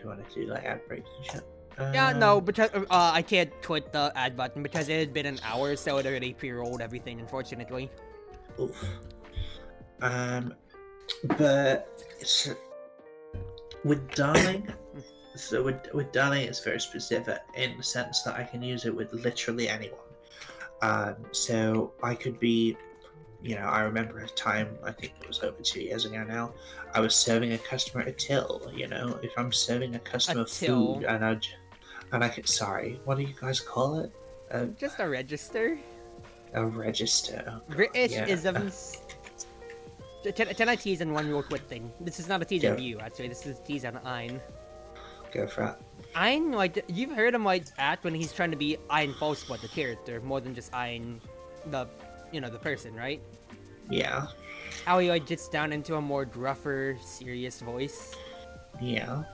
you want to do like ad breaks and shit. Yeah, no, because I can't click the add button because it had been an hour, so it already pre-rolled everything, unfortunately. Oof. But with Darling, so with Darling, it's very specific in the sense that I can use it with literally anyone. So I could be, I remember a time, I think it was over 2 years ago now, I was serving a customer a till. If I'm serving a customer food and I could, sorry, what do you guys call it? Just a register. A register. Oh, British isms. Can I tease on one real quick thing? This is not a tease on you, actually. This is a tease on Ein. Go for it. Ein, like, you've heard him, like, act when he's trying to be Ein Falspot, the character, more than just Ein, the person, right? Yeah. How he, like, gets down into a more gruffer, serious voice. Yeah.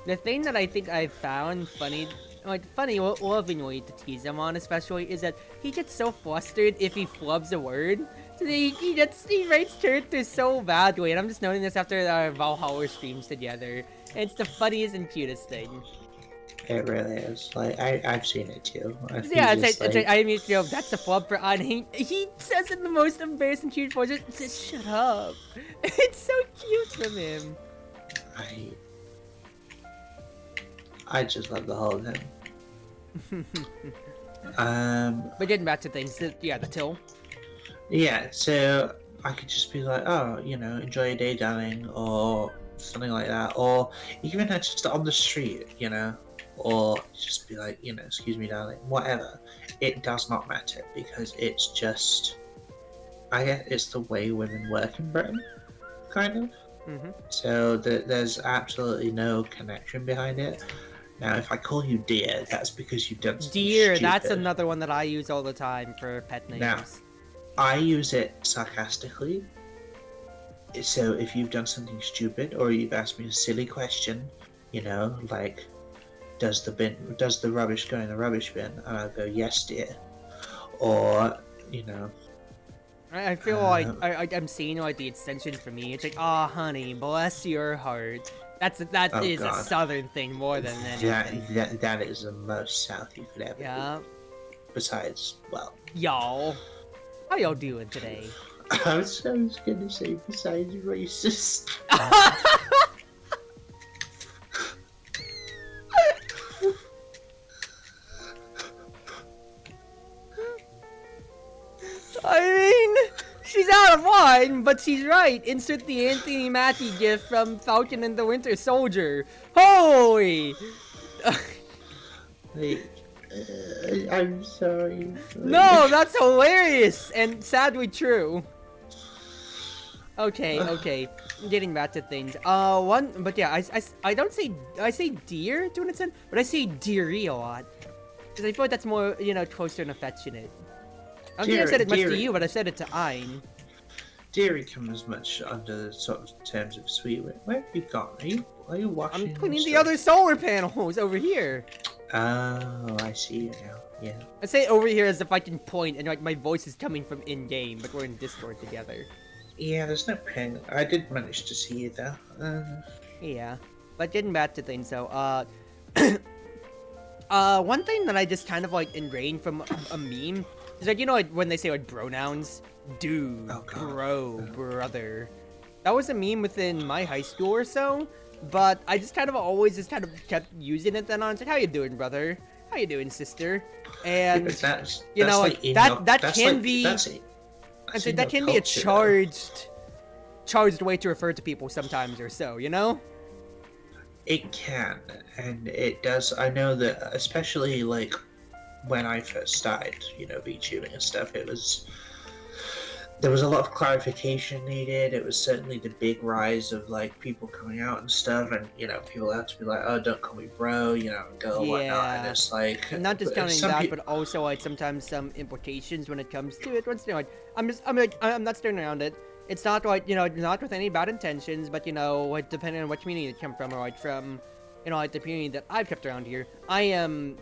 The thing that I think I found funny, lovingly to tease him on, especially, is that he gets so flustered if he flubs a word. So he writes characters so badly, and I'm just noting this after our Valhalla streams together. And it's the funniest and cutest thing. It really is. Like, I've seen it too. Yeah, I mean, that's a flub for An. He says it in the most embarrassing cute voice. Just shut up. It's so cute from him. I just love the whole thing. But getting back to things, the till. Yeah, so I could just be like, oh, enjoy your day, darling, or something like that, or even just on the street, or just be like, excuse me, darling, whatever. It does not matter because it's just, I guess it's the way women work in Britain, kind of. Mm-hmm. So there's absolutely no connection behind it. Now, if I call you dear, that's because you've done something dear. Stupid. That's another one that I use all the time for pet names. Now, I use it sarcastically. So if you've done something stupid or you've asked me a silly question, like, does the rubbish go in the rubbish bin? And I'll go, yes, dear. Or, I feel like I'm seeing like the extension for me. It's like, oh, honey, bless your heart. That is a southern thing more than anything. That is the most south you could ever be. Besides, well. Y'all. How y'all doing today? I was gonna say besides racist. I mean, she's out of wine, but she's right. Insert the Anthony Mackie gif from Falcon and the Winter Soldier. Holy! I'm sorry. No, that's hilarious and sadly true. Okay. Getting back to things. But yeah, I say dear to an extent, but I say dearie a lot because I feel like that's more closer and affectionate. I don't think I said it much to you, but I said it to Ein. Dearie comes much under the sort of terms of sweet. Where have you gone? Are you watching? I'm cleaning the other solar panels over here. Oh, I see you now. Yeah. I say over here as if I can point and like my voice is coming from in-game, but we're in Discord together. Yeah, there's no ping. I did manage to see you though. Yeah, but getting back to things though, one thing that I just kind of like ingrained from a meme is like, like when they say like pronouns, dude, bro, brother. That was a meme within my high school or so. But I just kind of always kept using it then on. It's like, how you doing, brother? How you doing, sister? And that can be a charged way to refer to people sometimes or so, It can, and it does. I know that, especially like when I first started, VTubing and stuff, there was a lot of clarification needed. It was certainly the big rise of like people coming out and stuff, and people have to be like, oh, don't call me bro, girl, whatnot. And it's like, not just counting that, but also like sometimes some implications when it comes to it. Once I'm not staring around it. It's not like not with any bad intentions, but like depending on what community it come from, or like from like the community that I've kept around here. I'm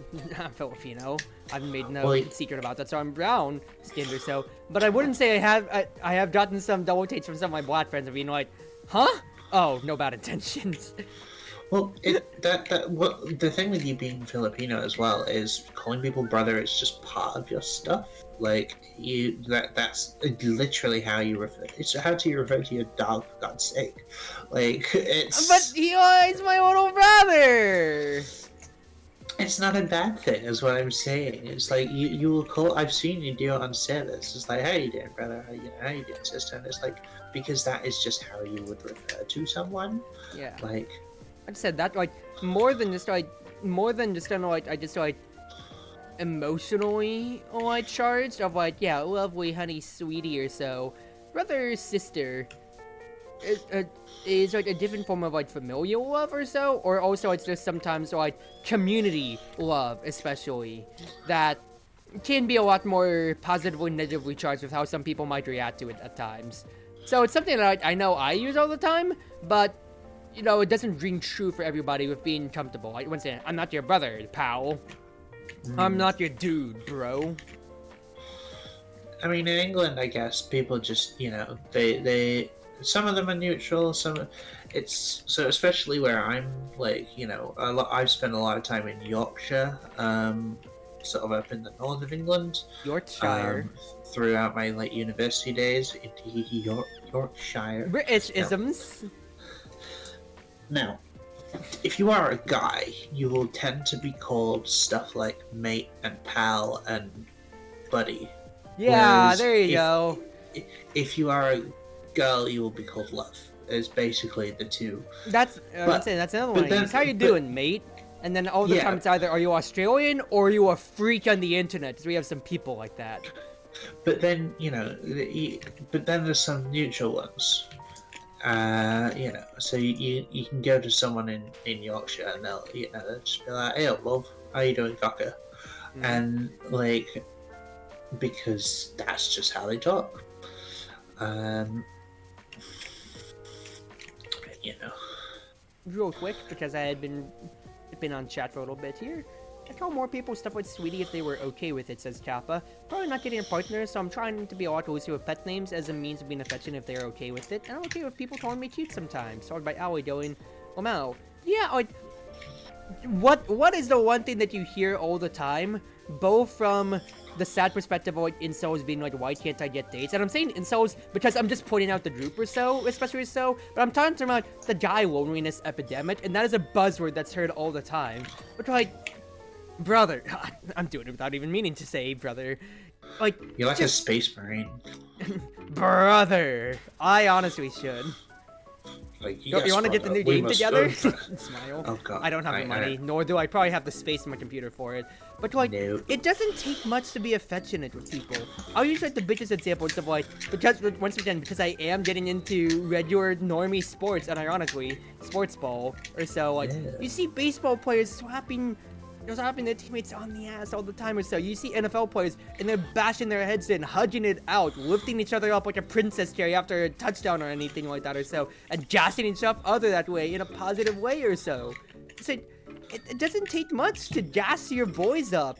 Filipino. I've made no secret about that, so I'm brown skinned or so. But I wouldn't say I have gotten some double takes from some of my black friends of being like, huh? Oh, no bad intentions. Well, what the thing with you being Filipino as well is calling people brother is just part of your stuff. Like that's literally how you refer. It's how do you refer to your dog, for God's sake? Like But he's my little brother. it's not a bad thing, is what I'm saying. It's like you will call. I've seen you do it on service. It's like, how you doing, brother? How you doing, sister? And it's like because that is just how you would refer to someone. Yeah. Like. I just said that like more than just kind of like I just like emotionally like charged of like yeah lovely honey sweetie or so brother sister is like a different form of like familial love or so, or also it's just sometimes like community love especially that can be a lot more positively negatively charged with how some people might react to it at times. So it's something that I know I use all the time, but you know, it doesn't ring true for everybody with being comfortable. Like, once again, I'm not your brother, pal. I'm not your dude, bro. I mean, in England, I guess people just, they some of them are neutral. It's so especially where I'm like, I've spent a lot of time in Yorkshire, sort of up in the north of England, Yorkshire, throughout my like university days in Yorkshire. British isms. Now, if you are a guy, you will tend to be called stuff like mate and pal and buddy. Yeah, there you go. If you are a girl, you will be called love. Is basically the two. That's another one. It's how you doing, mate? And then all the time it's either are you Australian or are you a freak on the internet? Because we have some people like that. But then but then there's some neutral ones. So you can go to someone in Yorkshire and they'll just be like, "Hey, love, how you doing, cocker?" And like, because that's just how they talk. Real quick, because I had been on chat for a little bit here. I tell more people stuff like sweetie if they were okay with it, says Kappa. Probably not getting a partner, so I'm trying to be a lot looser with pet names as a means of being affectionate if they're okay with it. And I'm okay with people calling me cute sometimes. Started by Allie going, Lamau. Yeah, like, what is the one thing that you hear all the time? Both from the sad perspective of like incels being like, why can't I get dates? And I'm saying incels because I'm just pointing out the group or so, especially so, but I'm talking about the guy loneliness epidemic, and that is a buzzword that's heard all the time. But like, brother, I'm doing it without even meaning to say brother. Like, you're like a space marine. Brother, I honestly should. Like, you want to get the new game together? Smile. Oh god. I don't have the money, nor do I probably have the space in my computer for it. But like, it doesn't take much to be affectionate with people. I'll use like the biggest examples of like, because once again, because I am getting into regular normie sports, and ironically, sports ball or so. Like, you see baseball players slapping their teammates on the ass all the time or so. You see NFL players and they're bashing their heads in, hugging it out, lifting each other up like a princess carry after a touchdown or anything like that or so, and gassing each other that way in a positive way or so. So it doesn't take much to gas your boys up,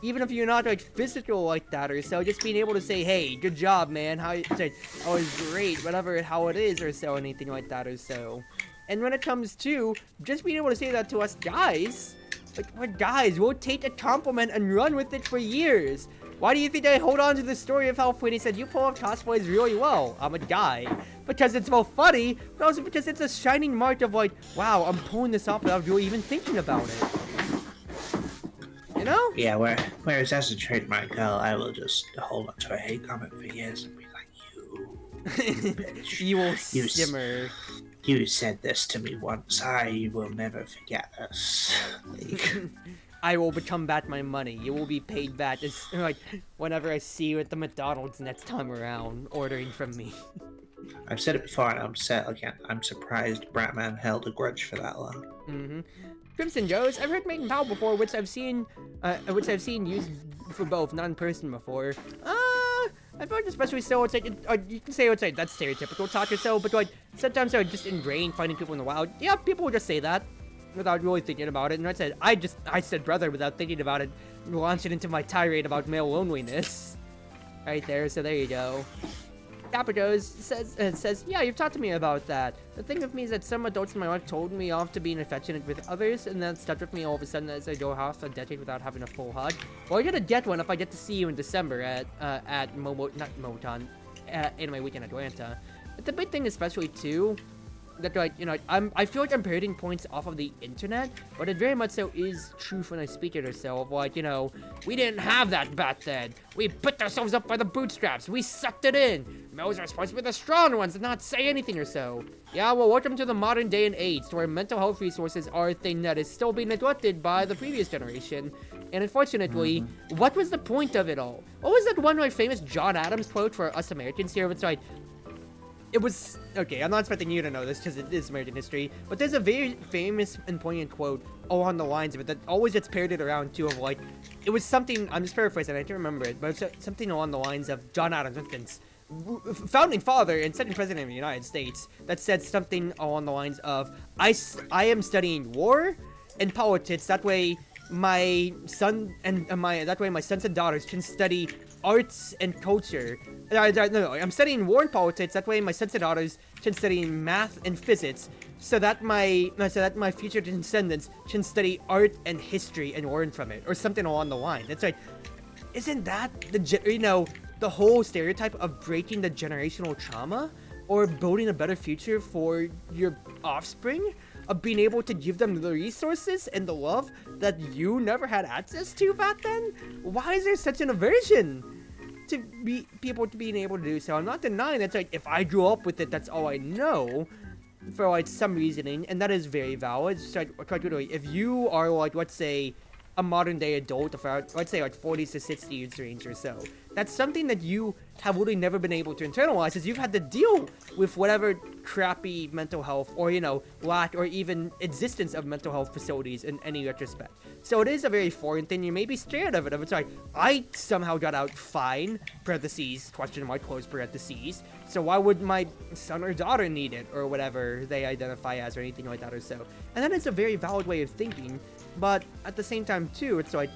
even if you're not like physical like that or so. Just being able to say, hey, good job, man. Oh, it's great, whatever, how it is or so, anything like that or so. And when it comes to just being able to say that to us guys, like, we're guys, we'll take a compliment and run with it for years. Why do you think I hold on to the story of how Quinny said you pull off cosplays really well? I'm a guy. Because it's both funny, but also because it's a shining mark of like, wow, I'm pulling this off without really even thinking about it. You know? Yeah, whereas as a trademark girl, I will just hold on to a hate comment for years and be like, you bitch. You will simmer. You said this to me once. I will never forget this. I will become back my money. You will be paid back like whenever I see you at the McDonald's next time around ordering from me. I've said it before and I'm set again. I'm surprised Bratman held a grudge for that long. Crimson Joes, I've heard Maid and Pal before, which I've seen used for both, not in person before. I feel like especially so, it's like, you can say it's like, that's stereotypical talk or so, but like, sometimes they're just ingrained finding people in the wild. Yeah, people will just say that without really thinking about it, and I said brother without thinking about it, launching into my tirade about male loneliness. Right there, so there you go. Capitals says, yeah, you've talked to me about that. The thing with me is that some adults in my life told me off to being affectionate with others, and that stuck with me all of a sudden as I go half a decade without having a full hug. Well, you're gonna get one if I get to see you in December at Anime Weekend Atlanta. But the big thing, especially too, that like, you know, I feel like I'm parroting points off of the internet, but it very much so is true when I speak it or so. Of like, you know, we didn't have that back then. We picked ourselves up by the bootstraps. We sucked it in. Males are supposed to be the strong ones and not say anything or so. Yeah, well, welcome to the modern day and age, to where mental health resources are a thing that is still being neglected by the previous generation. And unfortunately, what was the point of it all? What was that one like famous John Adams quote for us Americans here? It's like, it was, okay, I'm not expecting you to know this because it is American history, but there's a very famous and poignant quote along the lines of it that always gets parroted around too, of like, it was something, I'm just paraphrasing, I can't remember it, but it's something along the lines of John Adams, for instance, founding father and second president of the United States, that said something along the lines of, I am studying war and politics, that way my son and my sons and daughters can study arts and culture. No, I'm studying war and politics. That way, my sons and daughters can study math and physics, so that my future descendants can study art and history and learn from it, or something along the line. It's like, isn't that the whole stereotype of breaking the generational trauma, or building a better future for your offspring? Of being able to give them the resources and the love that you never had access to back then? Why is there such an aversion to be people to being able to do so? I'm not denying that's like, if I grew up with it, that's all I know, for like some reasoning, and that is very valid. It's like, if you are like, let's say, a modern day adult of, let's say, like 40s to 60s range or so, that's something that you have really never been able to internalize, as you've had to deal with whatever crappy mental health, or, you know, lack or even existence of mental health facilities in any retrospect. So it is a very foreign thing. You may be scared of it. It's like, I somehow got out fine, parentheses, question mark, close parentheses, so why would my son or daughter need it, or whatever they identify as, or anything like that or so. And that is a very valid way of thinking, but at the same time too, it's like,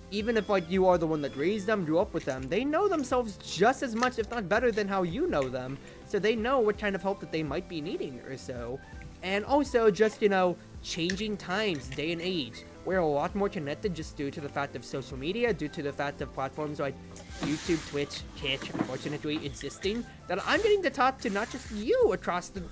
even if like you are the one that raised them, grew up with them, they know themselves just as much, if not better, than how you know them. So they know what kind of help that they might be needing or so. And also just, you know, changing times, day and age. We're a lot more connected just due to the fact of social media, due to the fact of platforms like YouTube, Twitch, Twitch, unfortunately existing, that I'm getting to talk to not just you across the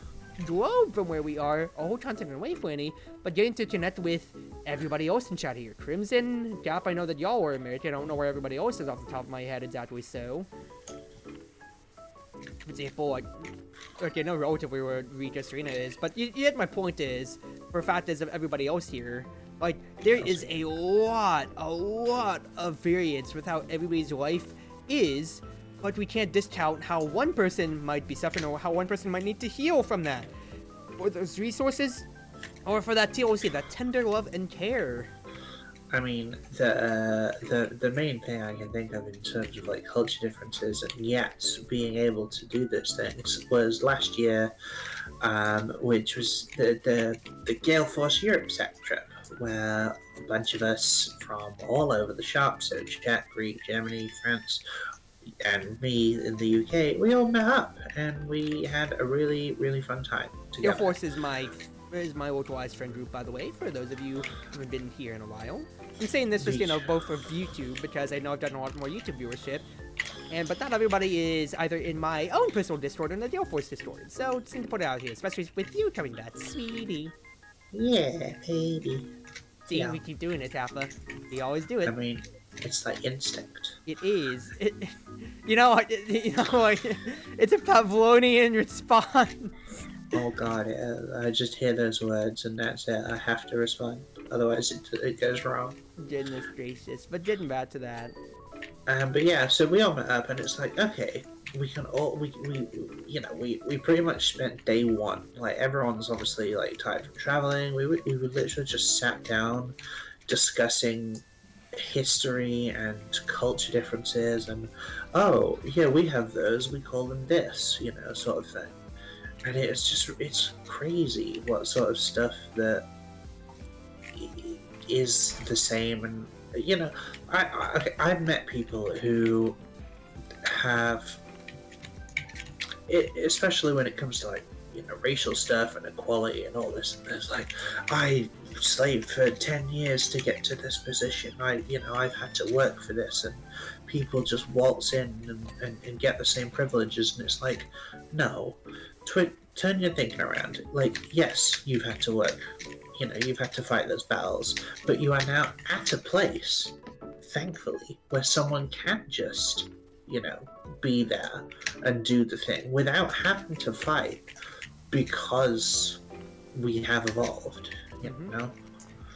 globe from where we are, a whole continent away from any, but getting to connect with everybody else in chat here. Crimson, Gap, I know that y'all were American. I don't know where everybody else is off the top of my head exactly, so. For example, like, okay, no relatively where Rika Serena is, but you get my point is, for a fact is of everybody else here, like, there is a lot of variance with how everybody's life is, but we can't discount how one person might be suffering, or how one person might need to heal from that, or those resources, or for that TLC, that tender love and care. I mean, the main thing I can think of in terms of like culture differences, and yet being able to do those things, was last year, which was the GaleForce Europe set trip, where a bunch of us from all over the shop, so Czech, Greek, Germany, France, and me in the UK, we all met up and we had a really, really fun time together. GaleForce is my localized friend group, by the way, for those of you who haven't been here in a while. I'm saying this just, you know, both for YouTube, because I know I've done a lot more YouTube viewership, but not everybody is either in my own personal Discord or in the GaleForce Discord, so just need to put it out here, especially with you coming back, sweetie. Yeah, baby. See, yeah. We keep doing it, Tappa. We always do it. I mean, it's like instinct. It is. You know, it's a Pavlovian response. Oh god, I just hear those words and that's it. I have to respond. Otherwise it goes wrong. Goodness gracious. But getting back to that. But yeah, so we all met up and it's like, okay, we can all, we pretty much spent day one. Like, everyone's obviously like tired from traveling. We literally just sat down discussing history and culture differences and, oh, yeah, we have those, we call them this, you know, sort of thing. And it's crazy what sort of stuff that is the same. And, you know, I've met people who have especially when it comes to like racial stuff and equality and all this. And it's like, I slaved for 10 years to get to this position. I've had to work for this, and people just waltz in and get the same privileges. And it's like, no, turn your thinking around. Like, yes, you've had to work. You've had to fight those battles, but you are now at a place, thankfully, where someone can just be there and do the thing without having to fight, because we have evolved,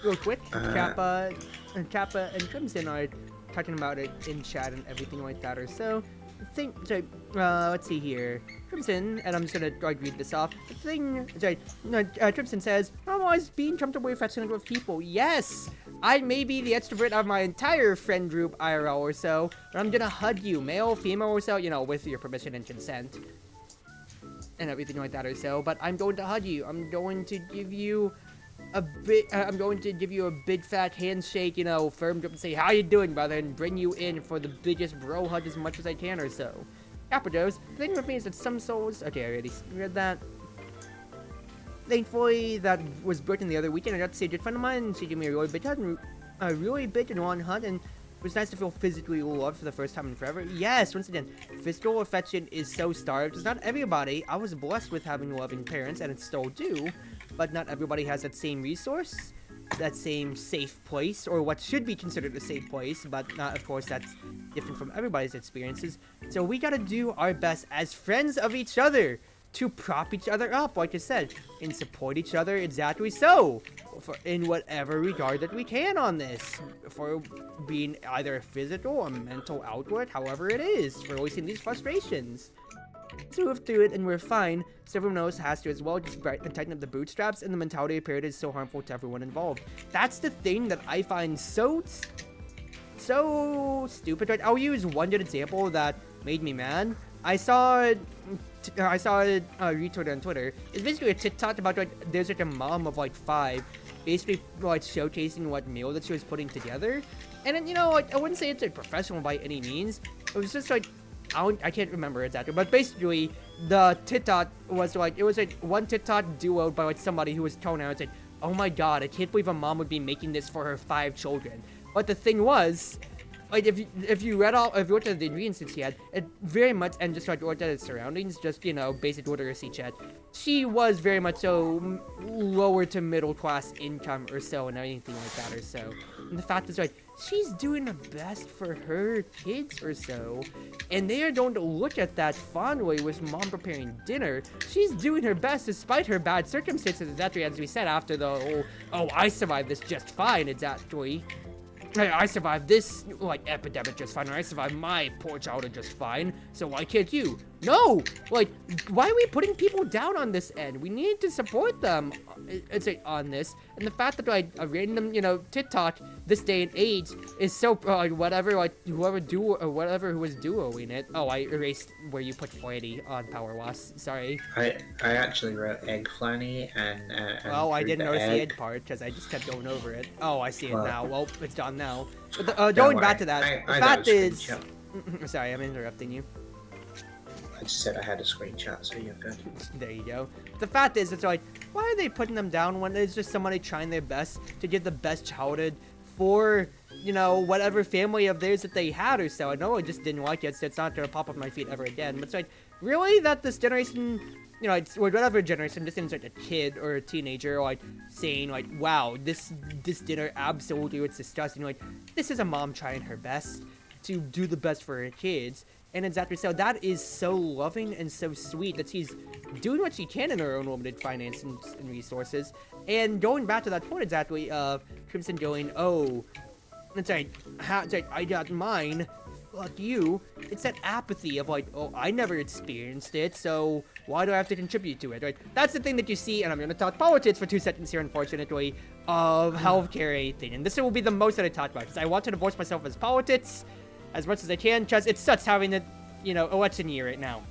Real quick, Kappa and Crimson are talking about it in chat and everything like that, or so. Let's see here. Crimson, and I'm just gonna read this off. Crimson says, I'm always being comfortable affectionate with people. Yes! I may be the extrovert of my entire friend group IRL or so, but I'm gonna hug you, male, female or so, with your permission and consent. And everything like that or so, but I'm going to hug you. I'm going to give you a big fat handshake, firm grip and say, how you doing, brother, and bring you in for the biggest bro hug as much as I can or so. Apodose, the thing with me is that some souls, okay, I already read that. Thankfully, that was broken the other weekend. I got to see a good friend of mine, and she gave me a really big and long hug, and it was nice to feel physically loved for the first time in forever. Yes, once again, physical affection is so starved. It's not everybody. I was blessed with having loving parents, and it still do, but not everybody has that same resource, that same safe place, or what should be considered a safe place, but not, of course, that's different from everybody's experiences. So we gotta do our best as friends of each other to prop each other up, like I said, and support each other exactly so, in whatever regard that we can on this, for being either a physical or mental outlet, however it is, for releasing these frustrations. So move through it and we're fine, so everyone else has to as well, just tighten up the bootstraps, and the mentality of period is so harmful to everyone involved. That's the thing that I find so stupid. Right? I'll use one good example that made me mad. I saw a retweet on Twitter. It's basically a TikTok about there's a mom of 5, basically showcasing what meal that she was putting together, and then I wouldn't say it's professional by any means. It was just I can't remember exactly, but basically the TikTok was it was one TikTok duo by somebody who was telling her, oh my god, I can't believe a mom would be making this for her 5 children. But the thing was, if you looked at the ingredients that she had, it very much, and just looked at its surroundings, just basic literacy chat, she was very much so lower to middle class income or so, and anything like that or so. And the fact is, she's doing the best for her kids or so, and they are going to look at that fondly with mom preparing dinner. She's doing her best despite her bad circumstances, exactly as we said after the whole, oh, I survived this just fine, exactly. I survived this, epidemic just fine, or I survived my poor childhood just fine, so why can't you? No! Why are we putting people down on this end? We need to support them, on this, and the fact that, a random, TikTok, this day and age, is so, whoever who was duoing it. Oh, I erased where you put Flanny on PowerWash, sorry. I actually wrote egg Flanny, and well, I didn't notice the egg part, because I just kept going over it. Oh, I see it now. Well, it's done now. But going back to that, the fact is... Sorry, I'm interrupting you. I just said I had a screenshot, so you're good. There you go. The fact is, it's why are they putting them down when it's just somebody trying their best to give the best childhood for, whatever family of theirs that they had or so. I know I just didn't like it, so it's not going to pop up my feed ever again. But it's really that this generation, or whatever generation, this isn't a kid or a teenager, saying, wow, this dinner absolutely was disgusting. This is a mom trying her best to do the best for her kids. And exactly so, that is so loving and so sweet that she's doing what she can in her own limited finance and resources. And going back to that point exactly of Crimson going, oh, I got mine, fuck you. It's that apathy of oh, I never experienced it, so why do I have to contribute to it, right? That's the thing that you see, and I'm going to talk politics for 2 seconds here, unfortunately, of healthcare thing. And this will be the most that I talk about, because I wanted to voice myself as politics as much as I can, because it sucks having the, election year right now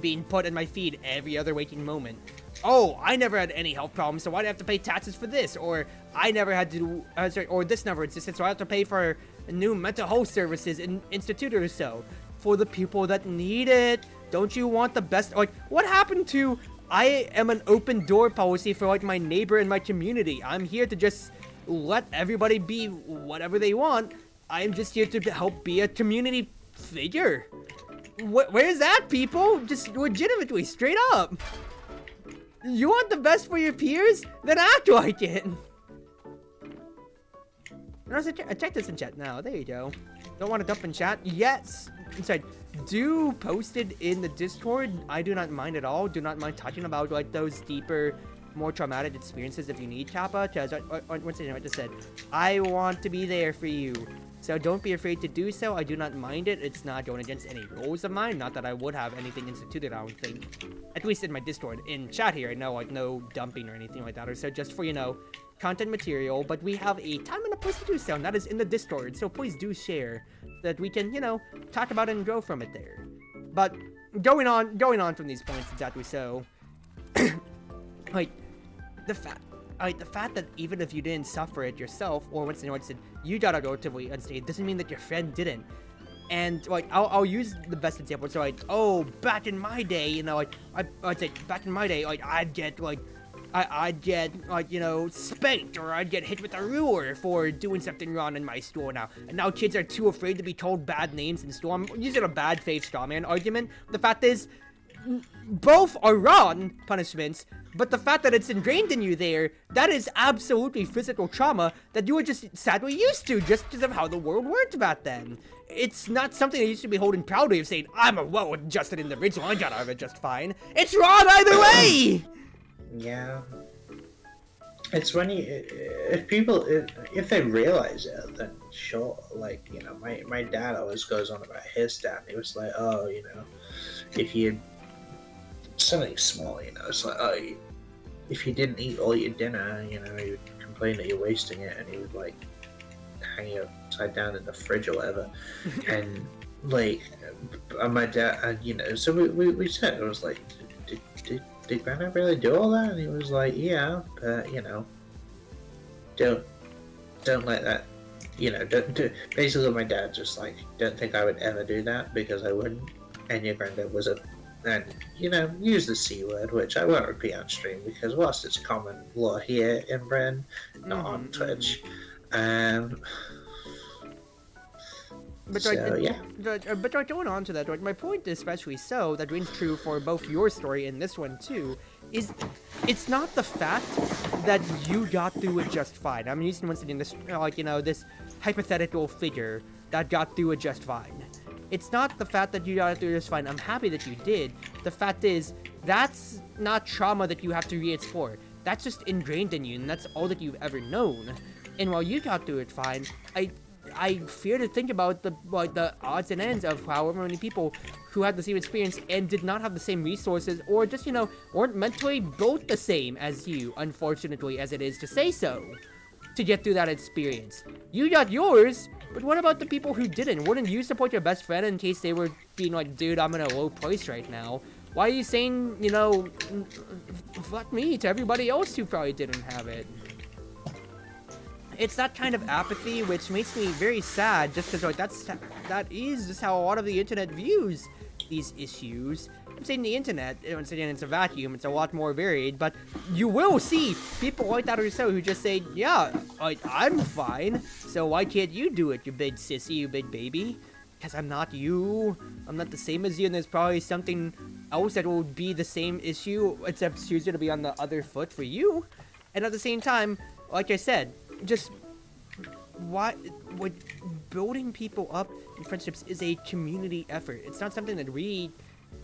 being put in my feed every other waking moment. Oh, I never had any health problems, so why do I have to pay taxes for this? Or I never had to, or this never existed, so I have to pay for new mental health services in institute or so for the people that need it. don't you want the best? Like, what happened to I am an open door policy for like my neighbor and my community? I'm here to just let everybody be whatever they want. I'm just here to help be a community figure. Where's that, people? Just legitimately, straight up. You want the best for your peers? Then act like it. Check this in chat now. There you go. Don't want to dump in chat? Yes. Sorry. Do post it in the Discord. I do not mind at all. Do not mind talking about like those deeper, more traumatic experiences if you need, Kappa. Because once again, I just said, I want to be there for you. So don't be afraid to do so. I do not mind it. It's not going against any rules of mine. Not that I would have anything instituted, I don't think. At least in my Discord. In chat here, I know like no dumping or anything like that. Or so just for, you know, content material. But we have a time and a place to do so, and that is in the Discord. So please do share so that we can, you know, talk about it and grow from it there. But going on from these points, exactly so. Like, the fact that even if you didn't suffer it yourself, or once anyone said you got out relatively unscathed, doesn't mean that your friend didn't. And like, I'll use the best example. So like, oh, back in my day, you know, like I'd say back in my day, like I'd get like you know, spanked, or I'd get hit with a ruler for doing something wrong in my store now. And now kids are too afraid to be told bad names in store. I'm using a bad faith strawman argument. The fact is, both are wrong punishments, but the fact that it's ingrained in you there, that is absolutely physical trauma that you were just sadly used to just because of how the world worked back then. It's not something that you should be holding proudly of saying, I'm a well-adjusted individual, I got out of it just fine. It's wrong either way! Yeah. It's when if they realize it, then sure. Like, you know, my dad always goes on about his dad. He was like, oh, you know, if you something small, you know, it's like, oh, if you didn't eat all your dinner, you know, you would complain that you're wasting it, and he would like hang you upside down in the fridge or whatever. And like, my dad, you know, so we said, it was like, did Grandma really do all that? And he was like, yeah, but you know, don't let that, you know, basically my dad just like, don't think I would ever do that, because I wouldn't. And your granddad was and, you know, use the C word, which I won't repeat on stream, because whilst it's common law here in Britain, not on Twitch. But so, like, yeah. But like, going on to that, like, my point, especially so, that rings true for both your story and this one too, is it's not the fact that you got through it just fine. I'm using once again this, like, you know, this hypothetical figure that got through it just fine. It's not the fact that you got through it just fine. I'm happy that you did. The fact is, that's not trauma that you have to re-explore. That's just ingrained in you, and that's all that you've ever known. And while you got through it fine, I fear to think about the odds and ends of however many people who had the same experience and did not have the same resources, or just, you know, weren't mentally built the same as you, unfortunately as it is to say so, to get through that experience. You got yours, but what about the people who didn't? Wouldn't you support your best friend in case they were being like, dude, I'm in a low place right now? Why are you saying, you know, fuck me to everybody else who probably didn't have it? It's that kind of apathy which makes me very sad, just because like that is just how a lot of the internet views these issues. I'm saying the internet, once again, it's a vacuum, it's a lot more varied, but you will see people like that or so who just say, yeah, I'm fine, so why can't you do it, you big sissy, you big baby? Because I'm not you, I'm not the same as you, and there's probably something else that will be the same issue, except it's usually to be on the other foot for you. And at the same time, like I said, just building people up in friendships is a community effort. It's not something that we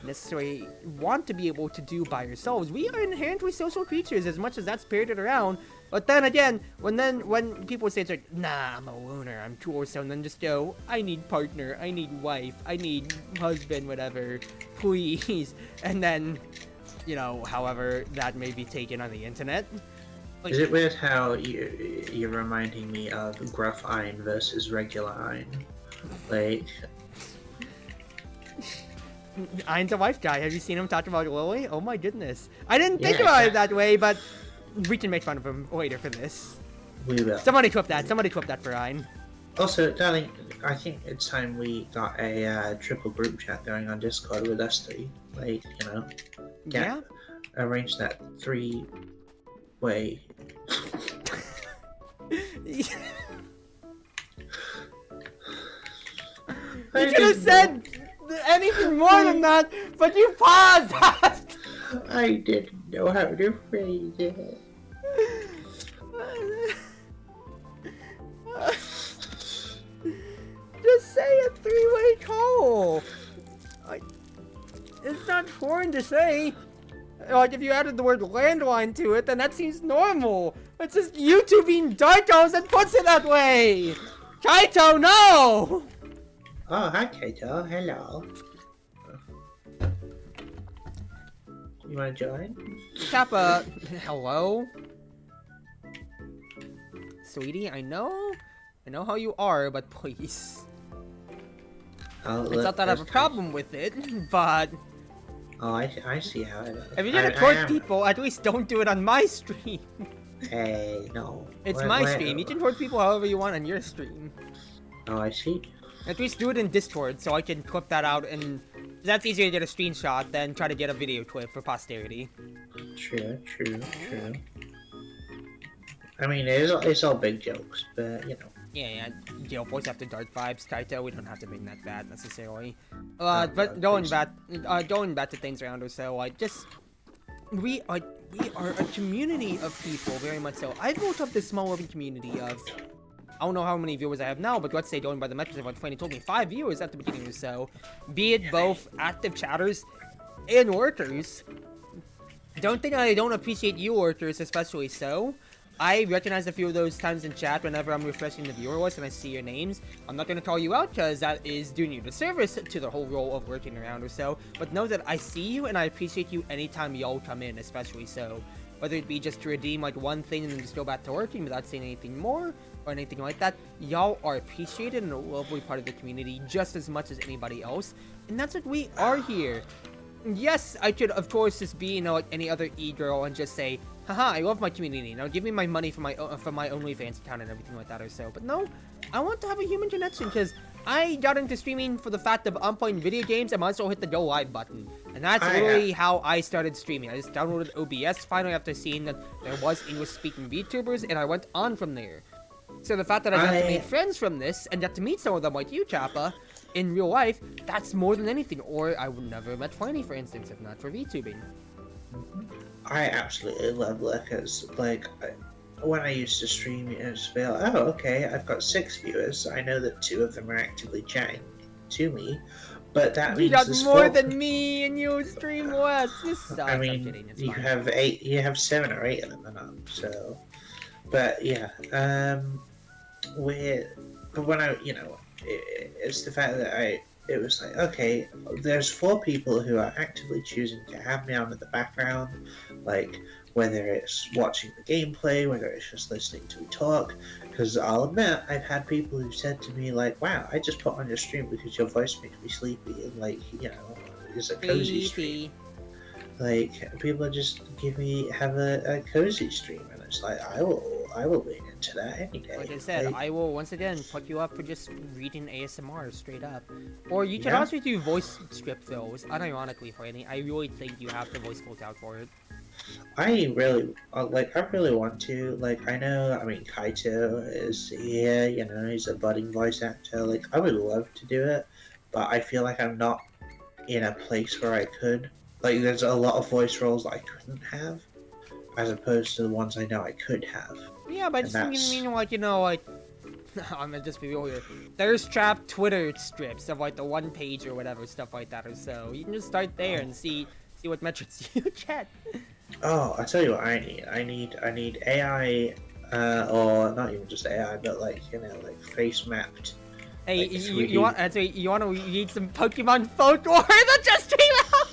necessarily want to be able to do by ourselves. We are inherently social creatures, as much as that's parroted around. But then again, when people say it's like, nah, I'm a loner, I'm too old, so, and then just go, I need partner, I need wife, I need husband, whatever, please. And then, you know, however that may be taken on the internet. Like, is it weird how you're reminding me of gruff Ein versus regular Ein? Like, Ein's a wife guy. Have you seen him talk about Lily? Oh my goodness. I didn't think about it that way, but we can make fun of him later for this. We will. Somebody clip that. Somebody clip that for Ein. Also, darling, I think it's time we got a triple group chat going on Discord with us three. Like, Yeah. Arrange that 3-way. You could have said anything more than that, but you paused that. I didn't know how to phrase it. Just say a 3-way call. It's not foreign to say. Like, if you added the word landline to it, then that seems normal. It's just YouTube being darkos and puts it that way. Kaito, no! Oh, hi, Kaito. Hello. You want to join? Kappa, hello? Sweetie, I know how you are, but please. It's not that I have a problem with it, but... Oh, I see how it is. If you're gonna twerk people, at least don't do it on my stream. Hey, no. It's my stream. You can twerk people however you want on your stream. Oh, I see. At least do it in Discord so I can clip that out, and that's easier to get a screenshot than try to get a video clip for posterity. True. I mean, it's all big jokes, but Yeah, GaleForce after dark vibes, Kaito. We don't have to bring that bad necessarily. But going back to things around us, so we are a community of people, very much so. I built up this small living community of, I don't know how many viewers I have now, but let's say going by the metrics of what Twain told me, 5 viewers at the beginning or so. Be it both active chatters and workers. Don't think I don't appreciate you workers, especially so. I recognize a few of those times in chat whenever I'm refreshing the viewer list and I see your names. I'm not going to call you out because that is doing you the service to the whole role of working around or so. But know that I see you and I appreciate you anytime y'all come in, especially so. Whether it be just to redeem like one thing and then just go back to working without saying anything more or anything like that. Y'all are appreciated and a lovely part of the community just as much as anybody else. And that's what we are here. Yes, I could of course just be, like any other e-girl and just say, haha, I love my community. Now give me my money for my OnlyFans account and everything like that or so. But no, I want to have a human connection because I got into streaming for the fact of I'm playing video games. I might as well hit the go live button. And that's literally how I started streaming. I just downloaded OBS finally after seeing that there was English-speaking VTubers, and I went on from there. So the fact that I got to make friends from this and got to meet some of them like you, Chappa, in real life, that's more than anything. Or I would never have met Flanny, for instance, if not for VTubing. I absolutely love that because, like, when I used to stream, it was be like, oh, okay, I've got 6 viewers. I know that 2 of them are actively chatting to me, but that means you got there's more 4... than me, and you stream less. This sucks. I mean, you have 8. You have 7 or 8 of them, and so. But yeah, but when I, it's the fact that it was like, okay, there's 4 people who are actively choosing to have me on in the background, like whether it's watching the gameplay, whether it's just listening to me talk. Because I'll admit, I've had people who said to me like, "Wow, I just put on your stream because your voice makes me sleepy," and like, it's a cozy stream. Like people just have a cozy stream, and it's like I will lean into that any day. Like I said, I will once again put you up for just reading ASMR straight up, or you can also do voice script fills. Unironically, Franny, I really think you have the voice built out for it. I really want to. Like, I mean, Kaito is here. He's a budding voice actor. Like, I would love to do it, but I feel like I'm not in a place where I could. Like, there's a lot of voice roles that I couldn't have, as opposed to the ones I know I could have. Yeah, but I just mean like, I'm gonna just be real here. There's Trap Twitter strips of like the 1 page or whatever, stuff like that or so. You can just start there and see what metrics you get. Oh, I'll tell you what I need. I need AI, or not even just AI, but like face mapped. Hey, like you want to read some Pokemon folklore that just came out?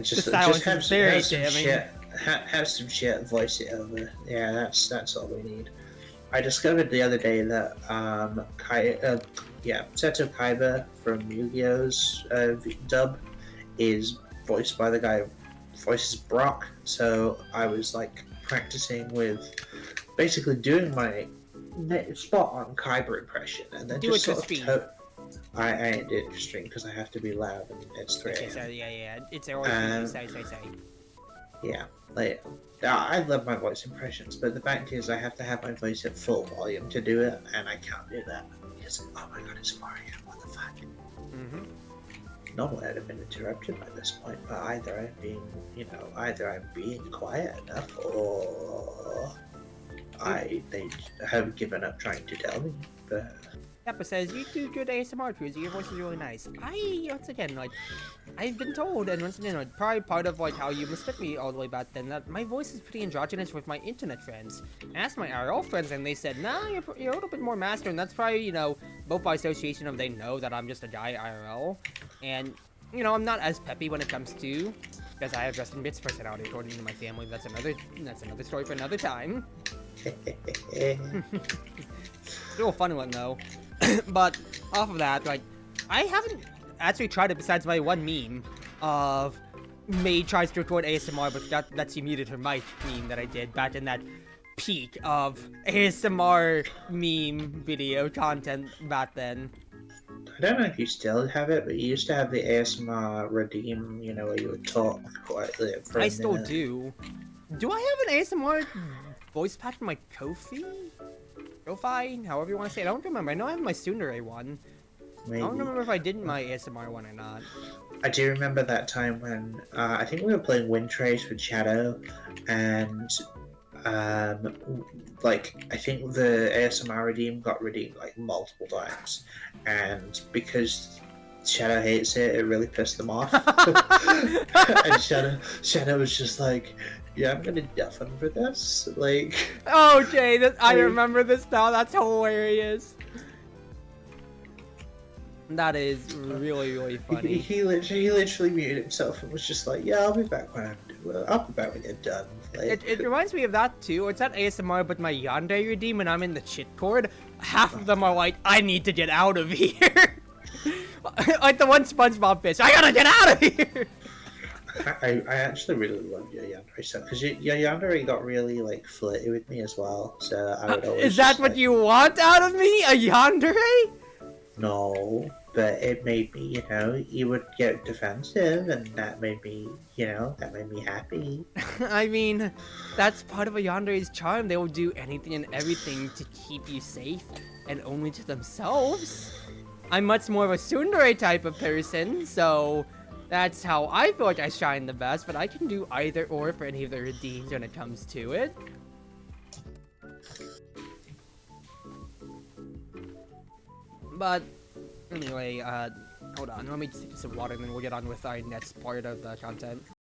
Just have some shit. Have some shit. Voice it over. Yeah, that's all we need. I discovered the other day that Seto Kaiba from Yu-Gi-Oh's dub is voiced by the guy who voices Brock. So I was like practicing with basically doing my spot on Kyber impression, and then Do just it to sort stream. of. I ain't did it to stream because I have to be loud and it's 3 Okay, a.m. so yeah, it's already say. Yeah, like I love my voice impressions, but the fact is I have to have my voice at full volume to do it, and I can't do that because oh my god, it's 4 a.m. What the fuck? Mm-hmm. Normally I'd have been interrupted by this point, but either I'm being quiet enough, or they have given up trying to tell me. But Peppa says, you do good ASMR, Cruz. Your voice is really nice. Once again, I've been told, and once again, probably part of, how you mistook me all the way back then, that my voice is pretty androgynous with my internet friends. I asked my IRL friends, and they said, nah, you're a little bit more master, and that's probably, both by association of they know that I'm just a guy IRL, and, I'm not as peppy when it comes to, because I have Justin Bits personality, according to my family. That's another story for another time. A little fun one, though. But off of that, I haven't actually tried it besides my one meme of Maid tries to record ASMR, but that she muted her mic meme that I did back in that peak of ASMR meme video content back then. I don't know if you still have it, but you used to have the ASMR redeem, where you would talk quietly for a minute. I still do. Do I have an ASMR voice pack for my Ko-fi? However you want to say it. I don't remember. I know I have my Tsundere one. Maybe. I don't remember if I did my ASMR one or not. I do remember that time when I think we were playing Wind Trace with Shadow, and I think the ASMR redeem got redeemed multiple times, and because Shadow hates it, it really pissed them off. And Shadow was just like, yeah, I'm gonna deafen for this. Okay, I remember this now. That's hilarious. That is really, really funny. He literally muted himself and was just like, yeah, I'll be back when you're done. It reminds me of that too. It's not ASMR, but my Yandere redeem when I'm in the Chitcord. Half of them are like, I need to get out of here. Like the one SpongeBob fish, I gotta get out of here. I actually really love your Yandere stuff because your Yandere got really flirty with me as well. So I would always. Is that what you want out of me? A Yandere? No, but it made me, you would get defensive, and that made me, happy. I mean, that's part of a Yandere's charm. They will do anything and everything to keep you safe, and only to themselves. I'm much more of a Tsundere type of person, so that's how I feel like I shine the best, but I can do either or for any of the redeems when it comes to it. But anyway, hold on, let me take some water and then we'll get on with our next part of the content.